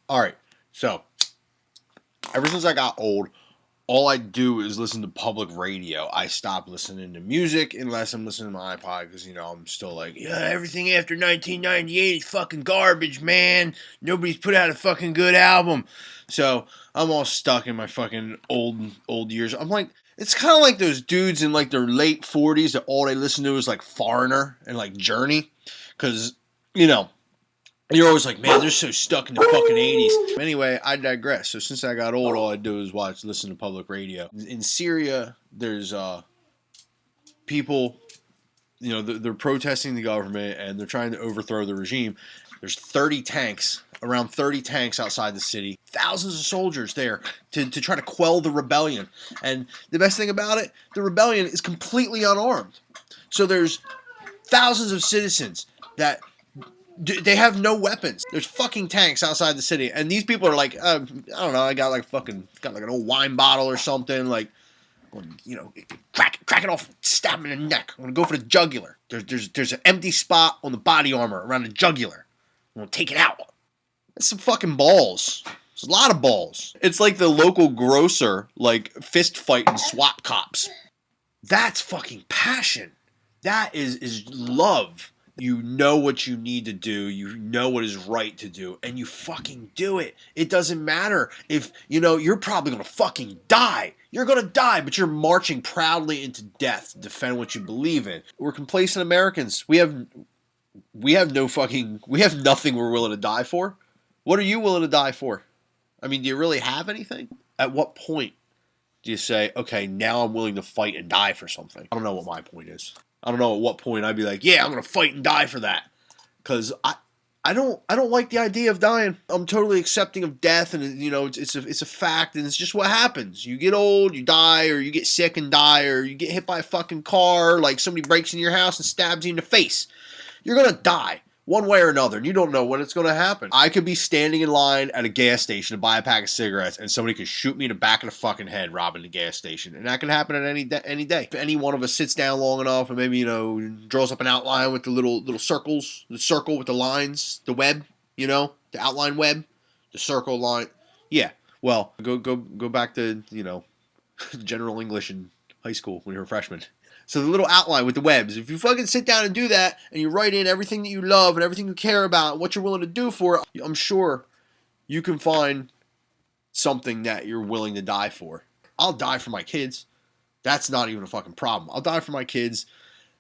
All right. So, ever since I got old, all I do is listen to public radio. I stop listening to music unless I'm listening to my iPod because, I'm still like, yeah, everything after 1998 is fucking garbage, man. Nobody's put out a fucking good album. So I'm all stuck in my fucking old years. I'm like, it's kind of like those dudes in like their late 40s that all they listen to is like Foreigner and like Journey. Because, you know, you're always like, man, they're so stuck in the fucking 80s. Anyway, I digress. So since I got old, all I do is listen to public radio. In Syria, there's people, they're protesting the government and they're trying to overthrow the regime. There's around 30 tanks outside the city, thousands of soldiers there to try to quell the rebellion. And the best thing about it, the rebellion is completely unarmed. So there's thousands of citizens that they have no weapons. There's fucking tanks outside the city, and these people are like, I don't know, I got like an old wine bottle or something, like, crack it off, stab him in the neck. I'm gonna go for the jugular. There's an empty spot on the body armor around the jugular. I'm gonna take it out. That's some fucking balls. It's a lot of balls. It's like the local grocer, like, fist fighting SWAT cops. That's fucking passion. That is love. You know what you need to do. You know what is right to do. And you fucking do it. It doesn't matter if, you're probably going to fucking die. You're going to die, but you're marching proudly into death to defend what you believe in. We're complacent Americans. We have nothing we're willing to die for. What are you willing to die for? I mean, do you really have anything? At what point do you say, okay, now I'm willing to fight and die for something? I don't know what my point is. I don't know at what point I'd be like, yeah, I'm gonna fight and die for that, because I don't like the idea of dying. I'm totally accepting of death, and it's a fact, and it's just what happens. You get old, you die, or you get sick and die, or you get hit by a fucking car, like somebody breaks in your house and stabs you in the face. You're gonna die one way or another, and you don't know when it's going to happen. I could be standing in line at a gas station to buy a pack of cigarettes, and somebody could shoot me in the back of the fucking head robbing the gas station, and that can happen at any day. If any one of us sits down long enough and maybe draws up an outline with the little circles, the circle with the lines, the web, the outline web, the circle line. Yeah, well, go back to general English in high school when you were a freshman. So the little outline with the webs, if you fucking sit down and do that, and you write in everything that you love and everything you care about, what you're willing to do for it, I'm sure you can find something that you're willing to die for. I'll die for my kids. That's not even a fucking problem. I'll die for my kids.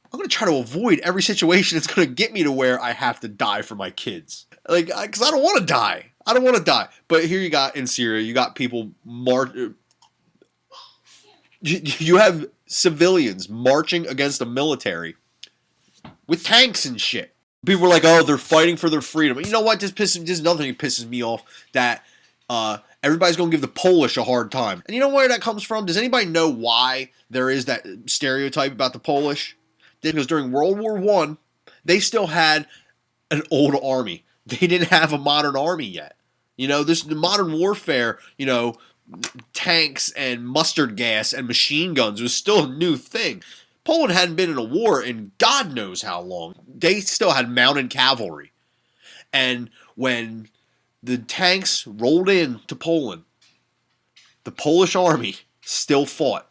I'm going to try to avoid every situation that's going to get me to where I have to die for my kids. Because I don't want to die. I don't want to die. But here you got in Syria, you got people you have civilians marching against the military with tanks and shit. People are like, oh, they're fighting for their freedom. You know what? This is another thing that pisses me off, that everybody's going to give the Polish a hard time. And you know where that comes from? Does anybody know why there is that stereotype about the Polish? Because during World War I, they still had an old army. They didn't have a modern army yet. The modern warfare, tanks and mustard gas and machine guns was still a new thing. Poland hadn't been in a war in God knows how long. They still had mounted cavalry. And when the tanks rolled into Poland, the Polish army still fought.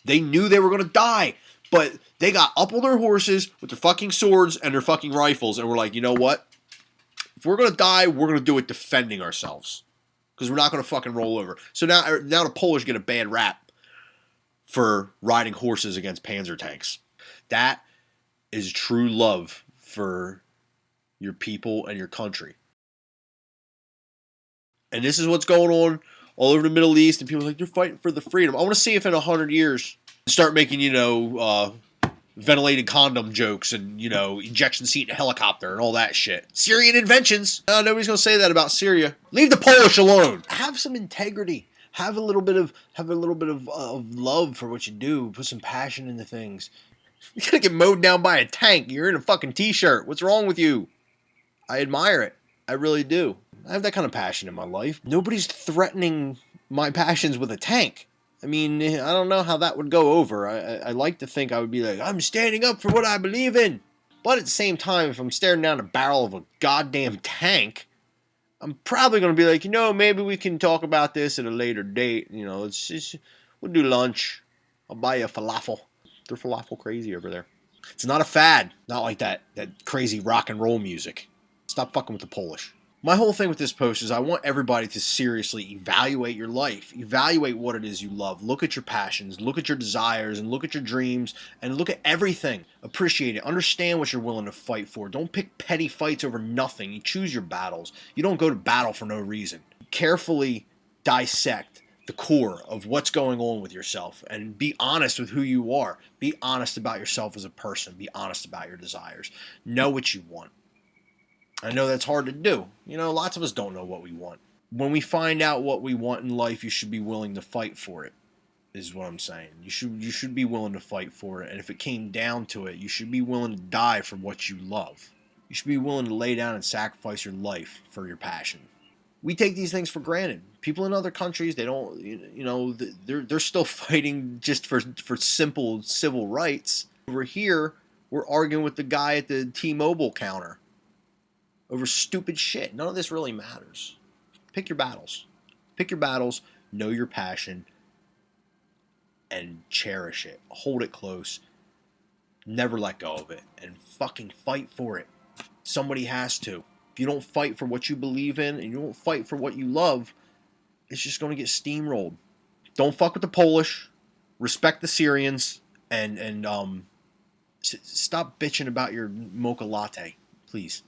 They knew they were going to die, but they got up on their horses with their fucking swords and their fucking rifles and were like, you know what? If we're going to die, we're going to do it defending ourselves. Because we're not going to fucking roll over. So now the Polish get a bad rap for riding horses against panzer tanks. That is true love for your people and your country. And this is what's going on all over the Middle East, and people are like, they're fighting for the freedom. I want to see if in 100 years start making, ventilated condom jokes and, ejection seat in a helicopter and all that shit. Syrian inventions. Nobody's going to say that about Syria. Leave the Polish alone. Have some integrity. Have a little bit of love for what you do. Put some passion into things. You're going to get mowed down by a tank. You're in a fucking t-shirt. What's wrong with you? I admire it. I really do. I have that kind of passion in my life. Nobody's threatening my passions with a tank. I mean, I don't know how that would go over. I like to think I would be like, I'm standing up for what I believe in. But at the same time, if I'm staring down the barrel of a goddamn tank, I'm probably going to be like, maybe we can talk about this at a later date. We'll do lunch. I'll buy you a falafel. They're falafel crazy over there. It's not a fad. Not like that crazy rock and roll music. Stop fucking with the Polish. My whole thing with this post is I want everybody to seriously evaluate your life. Evaluate what it is you love. Look at your passions. Look at your desires and look at your dreams and look at everything. Appreciate it. Understand what you're willing to fight for. Don't pick petty fights over nothing. You choose your battles. You don't go to battle for no reason. Carefully dissect the core of what's going on with yourself and be honest with who you are. Be honest about yourself as a person. Be honest about your desires. Know what you want. I know that's hard to do. Lots of us don't know what we want. When we find out what we want in life, you should be willing to fight for it, is what I'm saying. You should be willing to fight for it. And if it came down to it, you should be willing to die for what you love. You should be willing to lay down and sacrifice your life for your passion. We take these things for granted. People in other countries, they don't, they're still fighting just for simple civil rights. Over here, we're arguing with the guy at the T-Mobile counter over stupid shit. None of this really matters. Pick your battles. Pick your battles, know your passion, and cherish it. Hold it close. Never let go of it. And fucking fight for it. Somebody has to. If you don't fight for what you believe in and you don't fight for what you love, it's just going to get steamrolled. Don't fuck with the Polish. Respect the Syrians. And stop bitching about your mocha latte, please.